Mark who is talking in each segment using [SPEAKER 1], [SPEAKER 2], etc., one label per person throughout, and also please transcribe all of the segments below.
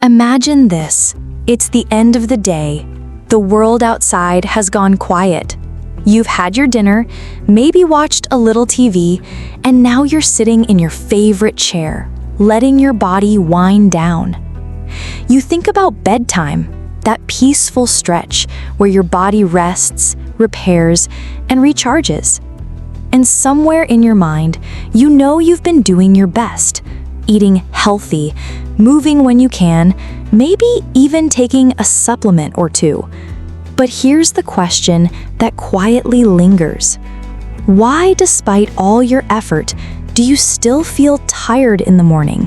[SPEAKER 1] Imagine this. It's the end of the day. The world outside has gone quiet. You've had your dinner, maybe watched a little TV, and now you're sitting in your favorite chair, letting your body wind down. You think about bedtime, that peaceful stretch where your body rests, repairs, and recharges. And somewhere in your mind, you know you've been doing your best, eating healthy, moving when you can, maybe even taking a supplement or two. But here's the question that quietly lingers. Why, despite all your effort, do you still feel tired in the morning?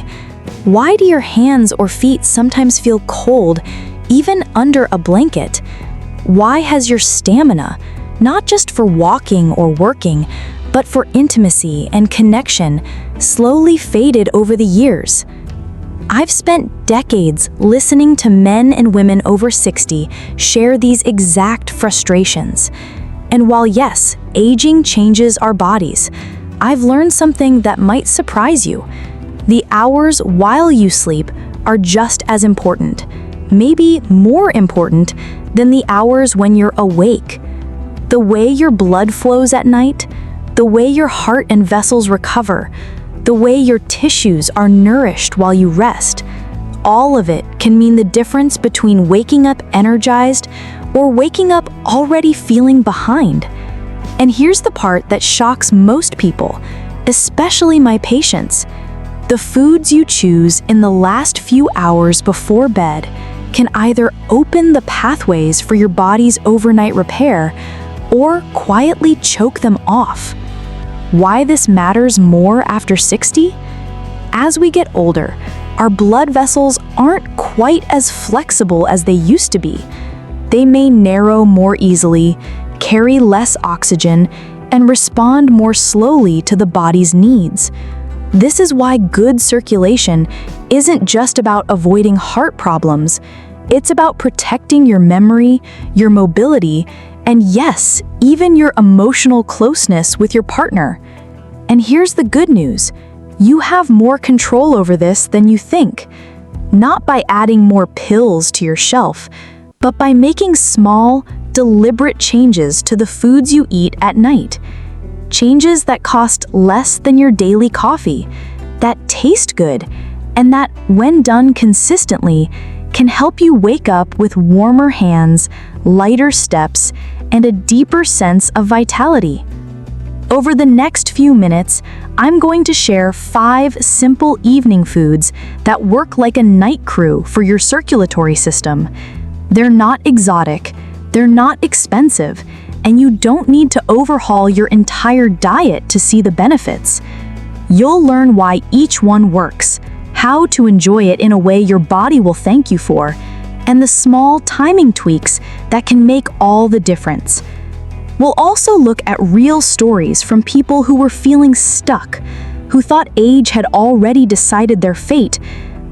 [SPEAKER 1] Why do your hands or feet sometimes feel cold, even under a blanket? Why has your stamina, not just for walking or working, but for intimacy and connection, slowly faded over the years? I've spent decades listening to men and women over 60 share these exact frustrations. And while yes, aging changes our bodies, I've learned something that might surprise you. The hours while you sleep are just as important, maybe more important than the hours when you're awake. The way your blood flows at night, the way your heart and vessels recover, the way your tissues are nourished while you rest, all of it can mean the difference between waking up energized or waking up already feeling behind. And here's the part that shocks most people, especially my patients. The foods you choose in the last few hours before bed can either open the pathways for your body's overnight repair or quietly choke them off. Why this matters more after 60? As we get older, our blood vessels aren't quite as flexible as they used to be. They may narrow more easily, carry less oxygen, and respond more slowly to the body's needs. This is why good circulation isn't just about avoiding heart problems. It's about protecting your memory, your mobility, and yes, even your emotional closeness with your partner. And here's the good news. You have more control over this than you think. Not by adding more pills to your shelf, but by making small, deliberate changes to the foods you eat at night. Changes that cost less than your daily coffee, that taste good, and that, when done consistently, can help you wake up with warmer hands, lighter steps, and a deeper sense of vitality. Over the next few minutes, I'm going to share 5 simple evening foods that work like a night crew for your circulatory system. They're not exotic, they're not expensive, and you don't need to overhaul your entire diet to see the benefits. You'll learn why each one works, how to enjoy it in a way your body will thank you for, and the small timing tweaks that can make all the difference. We'll also look at real stories from people who were feeling stuck, who thought age had already decided their fate,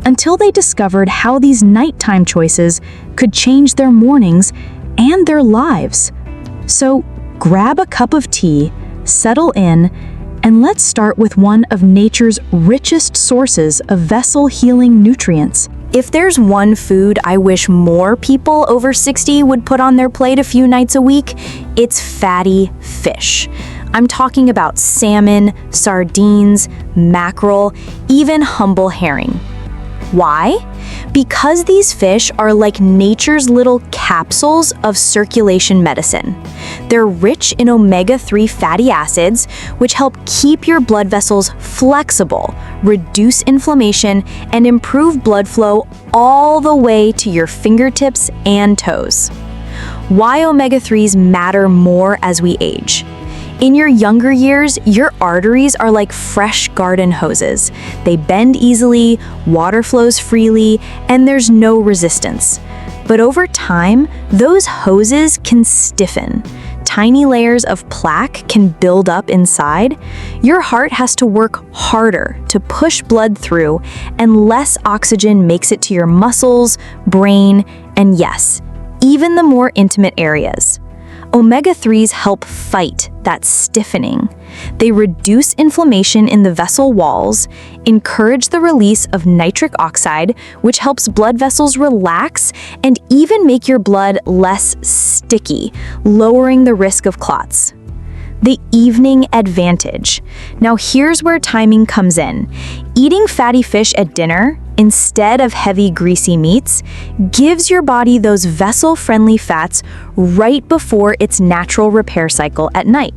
[SPEAKER 1] until they discovered how these nighttime choices could change their mornings and their lives. So grab a cup of tea, settle in, and let's start with one of nature's richest sources of vessel-healing nutrients. If there's one food I wish more people over 60 would put on their plate a few nights a week, it's fatty fish. I'm talking about salmon, sardines, mackerel, even humble herring. Why? Because these fish are like nature's little capsules of circulation medicine. They're rich in omega-3 fatty acids, which help keep your blood vessels flexible, reduce inflammation, and improve blood flow all the way to your fingertips and toes. Why omega-3s matter more as we age? In your younger years, your arteries are like fresh garden hoses. They bend easily, water flows freely, and there's no resistance. But over time, those hoses can stiffen. Tiny layers of plaque can build up inside. Your heart has to work harder to push blood through, and less oxygen makes it to your muscles, brain, and yes, even the more intimate areas. Omega-3s help fight that stiffening. They reduce inflammation in the vessel walls, encourage the release of nitric oxide, which helps blood vessels relax, and even make your blood less sticky, lowering the risk of clots. The evening advantage. Now here's where timing comes in. Eating fatty fish at dinner, instead of heavy greasy meats, gives your body those vessel-friendly fats right before its natural repair cycle at night.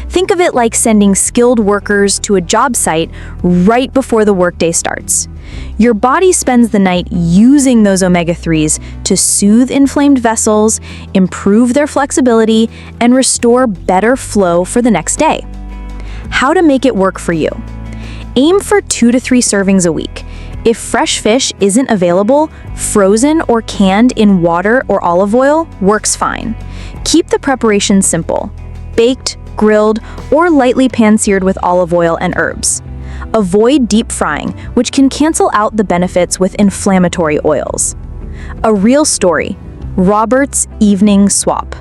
[SPEAKER 1] Think of it like sending skilled workers to a job site right before the workday starts. Your body spends the night using those omega-3s to soothe inflamed vessels, improve their flexibility, and restore better flow for the next day. How to make it work for you. Aim for 2 to 3 servings a week. If fresh fish isn't available, frozen or canned in water or olive oil works fine. Keep the preparation simple: baked, grilled, or lightly pan-seared with olive oil and herbs. Avoid deep frying, which can cancel out the benefits with inflammatory oils. A real story: Robert's evening swap.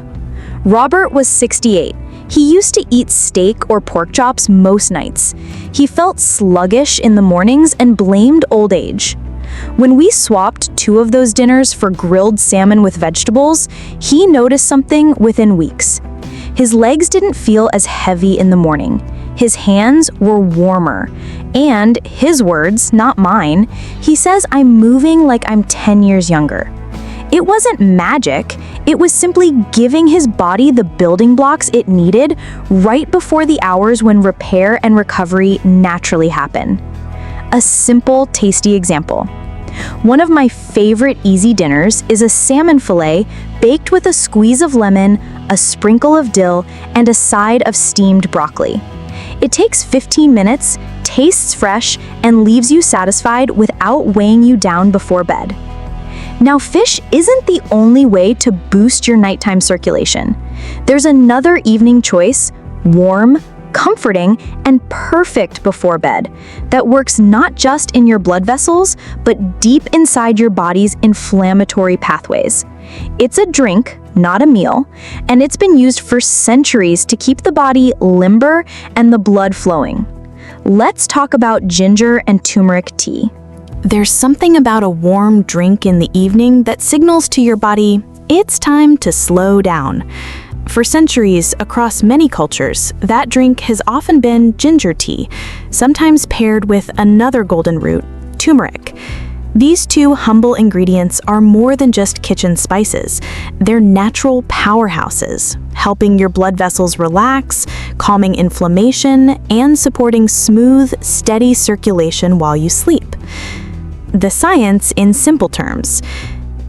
[SPEAKER 1] Robert was 68. He used to eat steak or pork chops most nights. He felt sluggish in the mornings and blamed old age. When we swapped 2 of those dinners for grilled salmon with vegetables, he noticed something within weeks. His legs didn't feel as heavy in the morning. His hands were warmer. And, his words, not mine, he says, "I'm moving like I'm 10 years younger." It wasn't magic. It was simply giving his body the building blocks it needed right before the hours when repair and recovery naturally happen. A simple, tasty example. One of my favorite easy dinners is a salmon fillet baked with a squeeze of lemon, a sprinkle of dill, and a side of steamed broccoli. It takes 15 minutes, tastes fresh, and leaves you satisfied without weighing you down before bed. Now, fish isn't the only way to boost your nighttime circulation. There's another evening choice: warm, comforting, and perfect before bed, that works not just in your blood vessels, but deep inside your body's inflammatory pathways. It's a drink, not a meal, and it's been used for centuries to keep the body limber and the blood flowing. Let's talk about ginger and turmeric tea. There's something about a warm drink in the evening that signals to your body, it's time to slow down. For centuries, across many cultures, that drink has often been ginger tea, sometimes paired with another golden root, turmeric. These 2 humble ingredients are more than just kitchen spices. They're natural powerhouses, helping your blood vessels relax, calming inflammation, and supporting smooth, steady circulation while you sleep. The science in simple terms.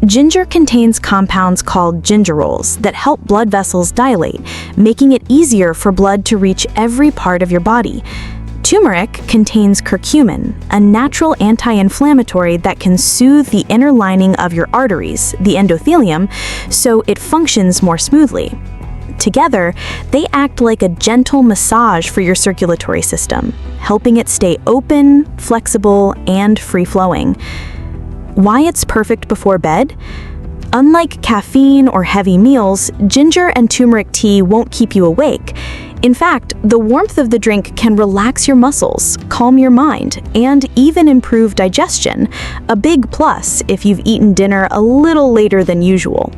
[SPEAKER 1] Ginger contains compounds called gingerols that help blood vessels dilate, making it easier for blood to reach every part of your body. Turmeric contains curcumin, a natural anti-inflammatory that can soothe the inner lining of your arteries, the endothelium, so it functions more smoothly. Together, they act like a gentle massage for your circulatory system, helping it stay open, flexible, and free-flowing. Why it's perfect before bed? Unlike caffeine or heavy meals, ginger and turmeric tea won't keep you awake. In fact, the warmth of the drink can relax your muscles, calm your mind, and even improve digestion, a big plus if you've eaten dinner a little later than usual.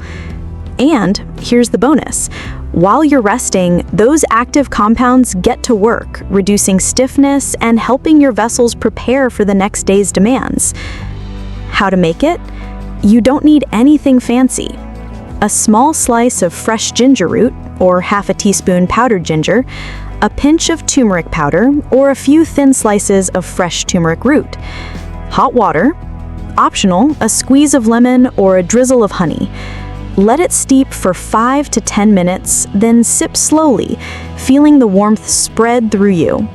[SPEAKER 1] And here's the bonus. While you're resting, those active compounds get to work, reducing stiffness and helping your vessels prepare for the next day's demands. How to make it? You don't need anything fancy. A small slice of fresh ginger root, or half a teaspoon powdered ginger, a pinch of turmeric powder, or a few thin slices of fresh turmeric root. Hot water. Optional, a squeeze of lemon or a drizzle of honey. Let it steep for 5 to 10 minutes, then sip slowly, feeling the warmth spread through you.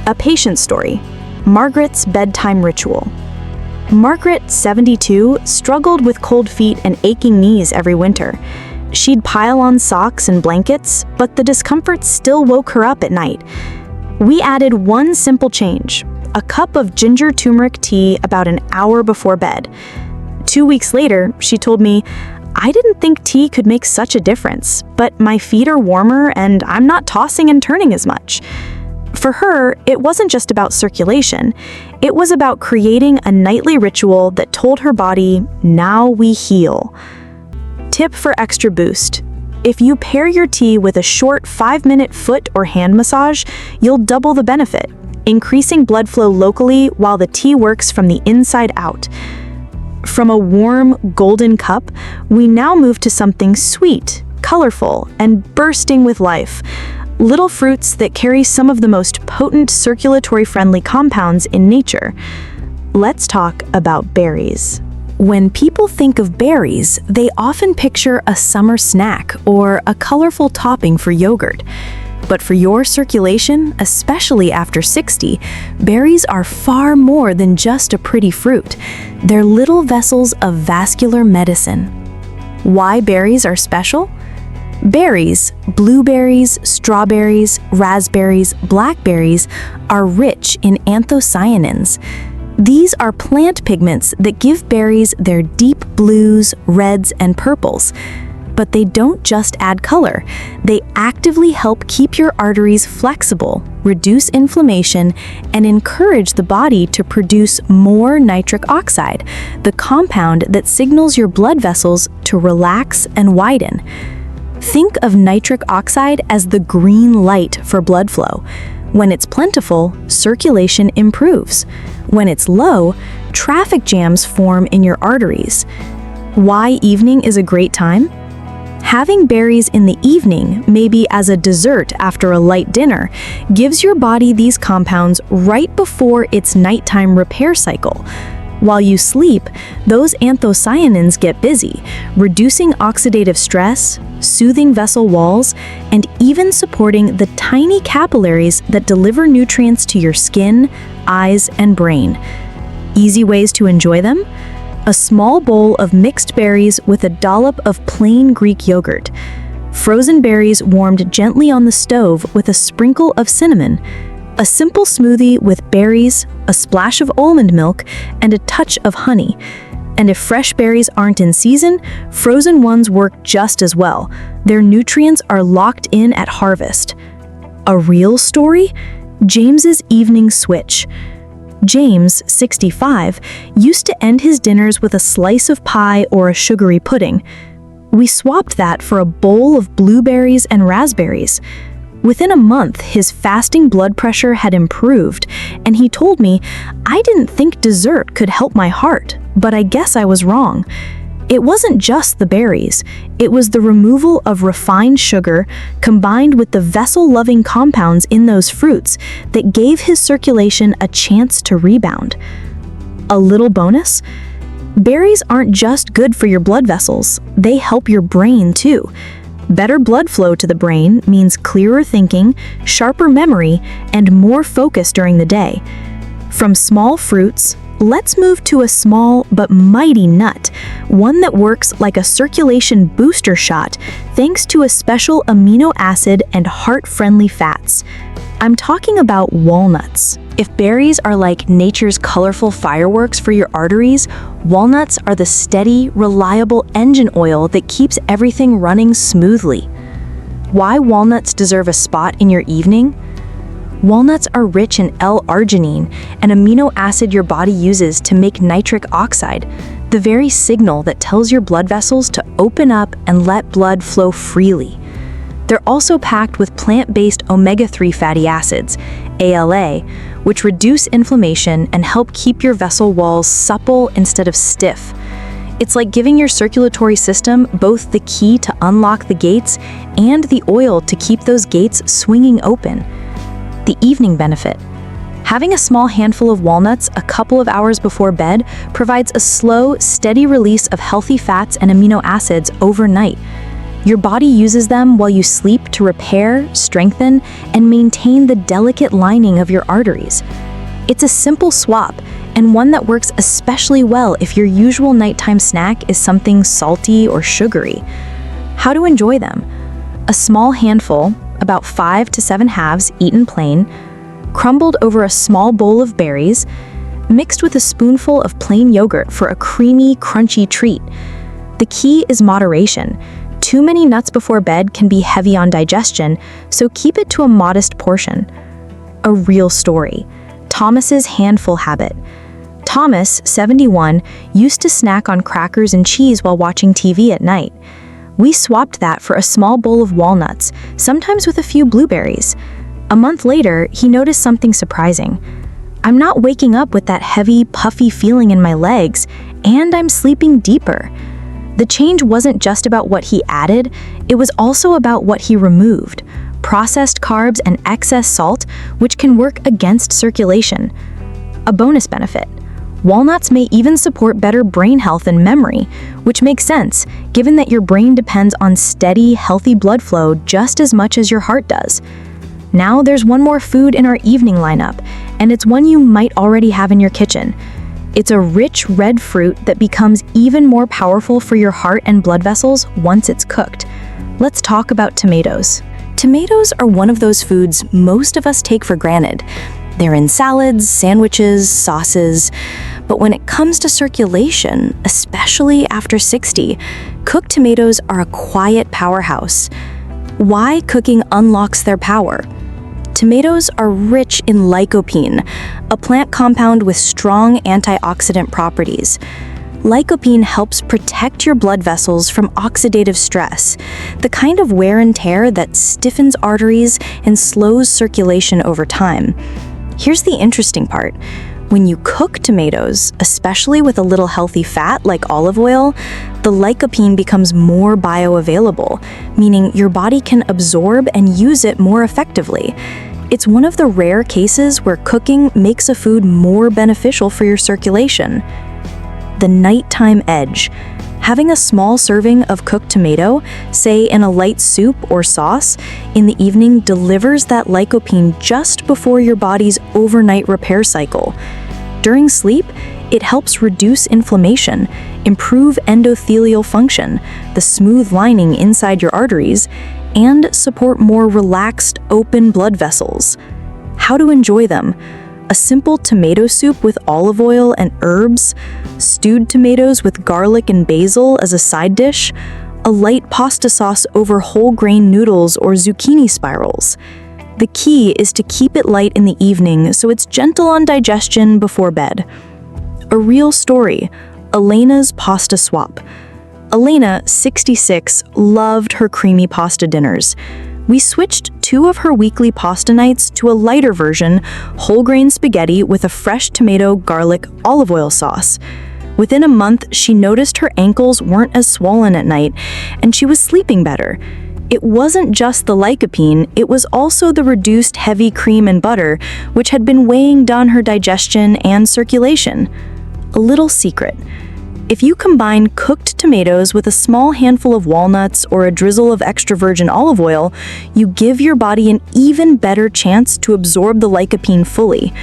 [SPEAKER 1] A patient story. Margaret's bedtime ritual. Margaret, 72, struggled with cold feet and aching knees every winter. She'd pile on socks and blankets, but the discomfort still woke her up at night. We added one simple change: a cup of ginger turmeric tea about an hour before bed. 2 weeks later, she told me, I didn't think tea could make such a difference, but my feet are warmer and I'm not tossing and turning as much. For her, it wasn't just about circulation. It was about creating a nightly ritual that told her body, now we heal. Tip for extra boost. If you pair your tea with a short 5-minute foot or hand massage, you'll double the benefit, increasing blood flow locally while the tea works from the inside out. From a warm, golden cup, we now move to something sweet, colorful, and bursting with life. Little fruits that carry some of the most potent circulatory-friendly compounds in nature. Let's talk about berries. When people think of berries, they often picture a summer snack or a colorful topping for yogurt. But for your circulation, especially after 60, berries are far more than just a pretty fruit. They're little vessels of vascular medicine. Why berries are special? Berries, blueberries, strawberries, raspberries, blackberries, are rich in anthocyanins. These are plant pigments that give berries their deep blues, reds, and purples. But they don't just add color. They actively help keep your arteries flexible, reduce inflammation, and encourage the body to produce more nitric oxide, the compound that signals your blood vessels to relax and widen. Think of nitric oxide as the green light for blood flow. When it's plentiful, circulation improves. When it's low, traffic jams form in your arteries. Why evening is a great time? Having berries in the evening, maybe as a dessert after a light dinner, gives your body these compounds right before its nighttime repair cycle. While you sleep, those anthocyanins get busy, reducing oxidative stress, soothing vessel walls, and even supporting the tiny capillaries that deliver nutrients to your skin, eyes, and brain. Easy ways to enjoy them? A small bowl of mixed berries with a dollop of plain Greek yogurt. Frozen berries warmed gently on the stove with a sprinkle of cinnamon. A simple smoothie with berries, a splash of almond milk, and a touch of honey. And if fresh berries aren't in season, frozen ones work just as well. Their nutrients are locked in at harvest. A real story? James's evening switch. James, 65, used to end his dinners with a slice of pie or a sugary pudding. We swapped that for a bowl of blueberries and raspberries. Within a month, his fasting blood pressure had improved, and he told me, I didn't think dessert could help my heart, but I guess I was wrong. It wasn't just the berries. It was the removal of refined sugar combined with the vessel-loving compounds in those fruits that gave his circulation a chance to rebound. A little bonus? Berries aren't just good for your blood vessels, they help your brain too. Better blood flow to the brain means clearer thinking, sharper memory, and more focus during the day. From small fruits, let's move to a small but mighty nut, one that works like a circulation booster shot thanks to a special amino acid and heart-friendly fats. I'm talking about walnuts. If berries are like nature's colorful fireworks for your arteries, walnuts are the steady, reliable engine oil that keeps everything running smoothly. Why walnuts deserve a spot in your evening? Walnuts are rich in L-arginine, an amino acid your body uses to make nitric oxide, the very signal that tells your blood vessels to open up and let blood flow freely. They're also packed with plant-based omega-3 fatty acids, ALA, which reduce inflammation and help keep your vessel walls supple instead of stiff. It's like giving your circulatory system both the key to unlock the gates and the oil to keep those gates swinging open. The evening benefit. Having a small handful of walnuts a couple of hours before bed provides a slow, steady release of healthy fats and amino acids overnight. Your body uses them while you sleep to repair, strengthen, and maintain the delicate lining of your arteries. It's a simple swap, and one that works especially well if your usual nighttime snack is something salty or sugary. How to enjoy them? A small handful, about 5 to 7 halves eaten plain, crumbled over a small bowl of berries, mixed with a spoonful of plain yogurt for a creamy, crunchy treat. The key is moderation. Too many nuts before bed can be heavy on digestion, so keep it to a modest portion. A real story. Thomas's handful habit. Thomas, 71, used to snack on crackers and cheese while watching TV at night. We swapped that for a small bowl of walnuts, sometimes with a few blueberries. A month later, he noticed something surprising. I'm not waking up with that heavy, puffy feeling in my legs, and I'm sleeping deeper. The change wasn't just about what he added, it was also about what he removed. Processed carbs and excess salt, which can work against circulation. A bonus benefit. Walnuts may even support better brain health and memory, which makes sense, given that your brain depends on steady, healthy blood flow just as much as your heart does. Now there's one more food in our evening lineup, and it's one you might already have in your kitchen. It's a rich red fruit that becomes even more powerful for your heart and blood vessels once it's cooked. Let's talk about tomatoes. Tomatoes are one of those foods most of us take for granted. They're in salads, sandwiches, sauces. But when it comes to circulation, especially after 60, cooked tomatoes are a quiet powerhouse. Why cooking unlocks their power? Tomatoes are rich in lycopene, a plant compound with strong antioxidant properties. Lycopene helps protect your blood vessels from oxidative stress, the kind of wear and tear that stiffens arteries and slows circulation over time. Here's the interesting part. When you cook tomatoes, especially with a little healthy fat like olive oil, the lycopene becomes more bioavailable, meaning your body can absorb and use it more effectively. It's one of the rare cases where cooking makes a food more beneficial for your circulation. The nighttime edge. Having a small serving of cooked tomato, say in a light soup or sauce, in the evening delivers that lycopene just before your body's overnight repair cycle. During sleep, it helps reduce inflammation, improve endothelial function, the smooth lining inside your arteries, and support more relaxed, open blood vessels. How to enjoy them? A simple tomato soup with olive oil and herbs, stewed tomatoes with garlic and basil as a side dish, a light pasta sauce over whole grain noodles or zucchini spirals. The key is to keep it light in the evening so it's gentle on digestion before bed. A real story, Elena's pasta swap. Elena, 66, loved her creamy pasta dinners. We switched 2 of her weekly pasta nights to a lighter version, whole grain spaghetti with a fresh tomato, garlic, olive oil sauce. Within a month, she noticed her ankles weren't as swollen at night, and she was sleeping better. It wasn't just the lycopene, it was also the reduced heavy cream and butter, which had been weighing down her digestion and circulation. A little secret. If you combine cooked tomatoes with a small handful of walnuts or a drizzle of extra virgin olive oil, you give your body an even better chance to absorb the lycopene fully.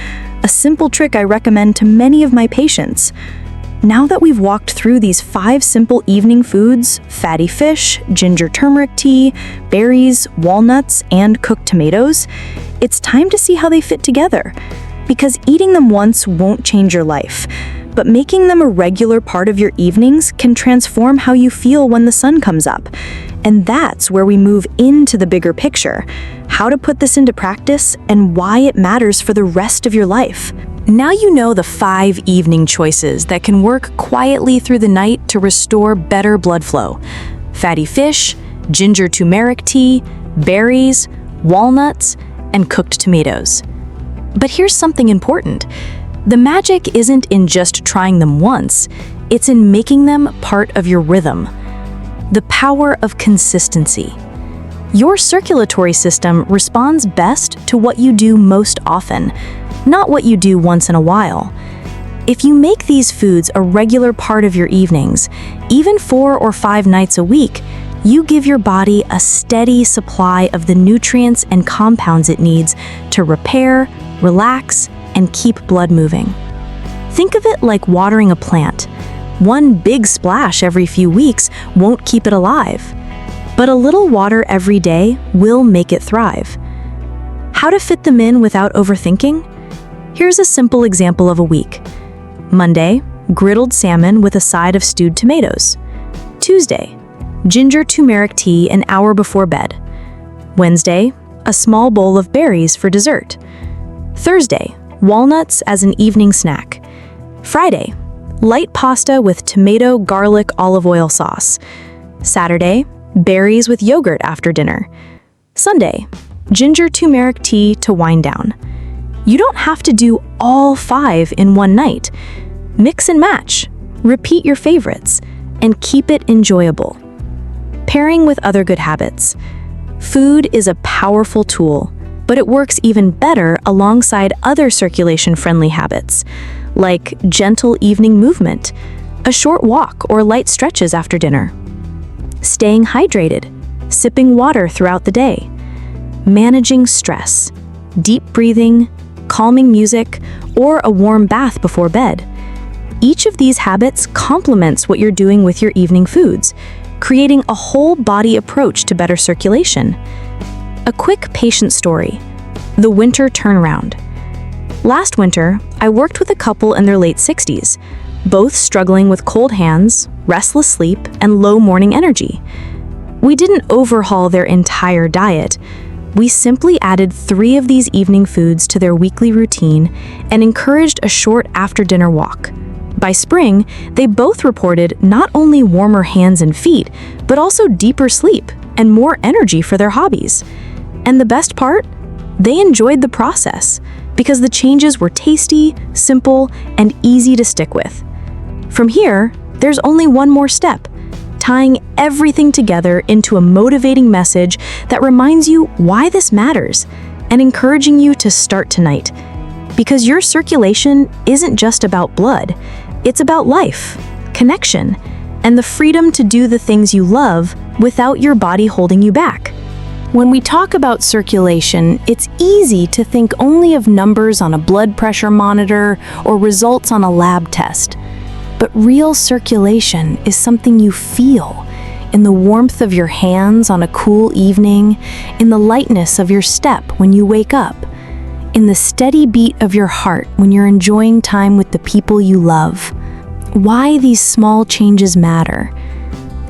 [SPEAKER 1] A simple trick I recommend to many of my patients. Now that we've walked through these 5 simple evening foods, fatty fish, ginger turmeric tea, berries, walnuts, and cooked tomatoes, it's time to see how they fit together. Because eating them once won't change your life, but making them a regular part of your evenings can transform how you feel when the sun comes up. And that's where we move into the bigger picture, how to put this into practice and why it matters for the rest of your life. Now you know the 5 evening choices that can work quietly through the night to restore better blood flow. Fatty fish, ginger turmeric tea, berries, walnuts, and cooked tomatoes. But here's something important. The magic isn't in just trying them once, it's in making them part of your rhythm. The power of consistency. Your circulatory system responds best to what you do most often, not what you do once in a while. If you make these foods a regular part of your evenings, even 4 or 5 nights a week, you give your body a steady supply of the nutrients and compounds it needs to repair, relax, and keep blood moving. Think of it like watering a plant. One big splash every few weeks won't keep it alive, but a little water every day will make it thrive. How to fit them in without overthinking? Here's a simple example of a week. Monday, griddled salmon with a side of stewed tomatoes. Tuesday, ginger turmeric tea an hour before bed. Wednesday, a small bowl of berries for dessert. Thursday, walnuts as an evening snack. Friday, light pasta with tomato, garlic, olive oil sauce. Saturday, berries with yogurt after dinner. Sunday, ginger turmeric tea to wind down. You don't have to do all 5 in one night. Mix and match, repeat your favorites, and keep it enjoyable. Pairing with other good habits. Food is a powerful tool, but it works even better alongside other circulation-friendly habits, like gentle evening movement, a short walk or light stretches after dinner. Staying hydrated, sipping water throughout the day. Managing stress, deep breathing, calming music, or a warm bath before bed. Each of these habits complements what you're doing with your evening foods, creating a whole body approach to better circulation. A quick patient story. The winter turnaround. Last winter, I worked with a couple in their late 60s, both struggling with cold hands, restless sleep, and low morning energy. We didn't overhaul their entire diet. We simply added 3 of these evening foods to their weekly routine and encouraged a short after-dinner walk. By spring, they both reported not only warmer hands and feet, but also deeper sleep and more energy for their hobbies. And the best part? They enjoyed the process because the changes were tasty, simple, and easy to stick with. From here, there's only one more step, tying everything together into a motivating message that reminds you why this matters and encouraging you to start tonight. Because your circulation isn't just about blood, it's about life, connection, and the freedom to do the things you love without your body holding you back. When we talk about circulation, it's easy to think only of numbers on a blood pressure monitor or results on a lab test. But real circulation is something you feel in the warmth of your hands on a cool evening, in the lightness of your step when you wake up, in the steady beat of your heart when you're enjoying time with the people you love. Why these small changes matter.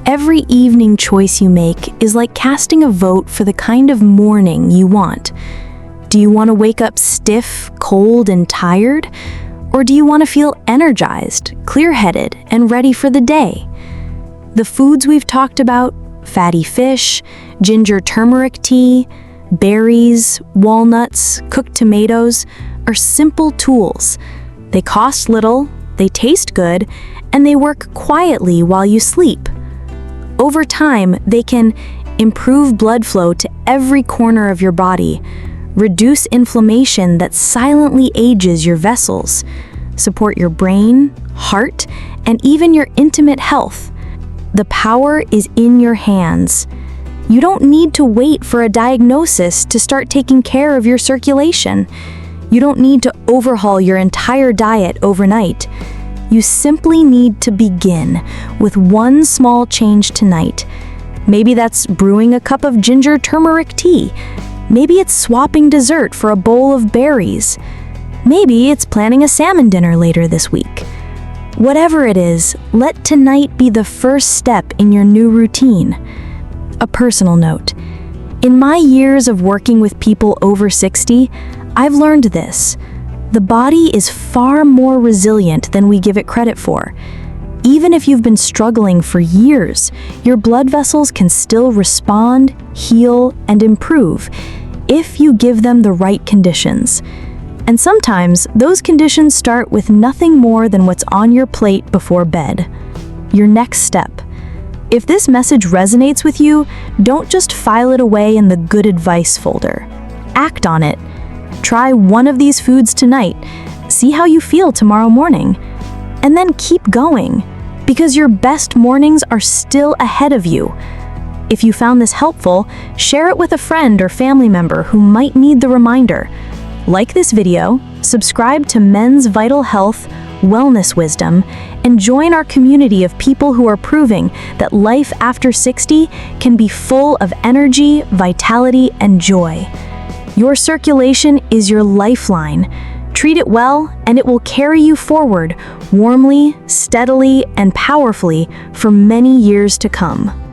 [SPEAKER 1] Every evening choice you make is like casting a vote for the kind of morning you want. Do you want to wake up stiff, cold, and tired? Or do you want to feel energized, clear-headed, and ready for the day? The foods we've talked about, fatty fish, ginger turmeric tea, berries, walnuts, cooked tomatoes, are simple tools. They cost little, they taste good, and they work quietly while you sleep. Over time, they can improve blood flow to every corner of your body, reduce inflammation that silently ages your vessels, support your brain, heart, and even your intimate health. The power is in your hands. You don't need to wait for a diagnosis to start taking care of your circulation. You don't need to overhaul your entire diet overnight. You simply need to begin with one small change tonight. Maybe that's brewing a cup of ginger turmeric tea. Maybe it's swapping dessert for a bowl of berries. Maybe it's planning a salmon dinner later this week. Whatever it is, let tonight be the first step in your new routine. A personal note. In my years of working with people over 60, I've learned this. The body is far more resilient than we give it credit for. Even if you've been struggling for years, your blood vessels can still respond, heal, and improve if you give them the right conditions. And sometimes those conditions start with nothing more than what's on your plate before bed. Your next step. If this message resonates with you, don't just file it away in the good advice folder. Act on it. Try one of these foods tonight. See how you feel tomorrow morning. And then keep going, because your best mornings are still ahead of you. If you found this helpful, share it with a friend or family member who might need the reminder. Like this video, subscribe to Men's Vital Health, Wellness Wisdom, and join our community of people who are proving that life after 60 can be full of energy, vitality, and joy. Your circulation is your lifeline. Treat it well, and it will carry you forward, warmly, steadily, and powerfully for many years to come.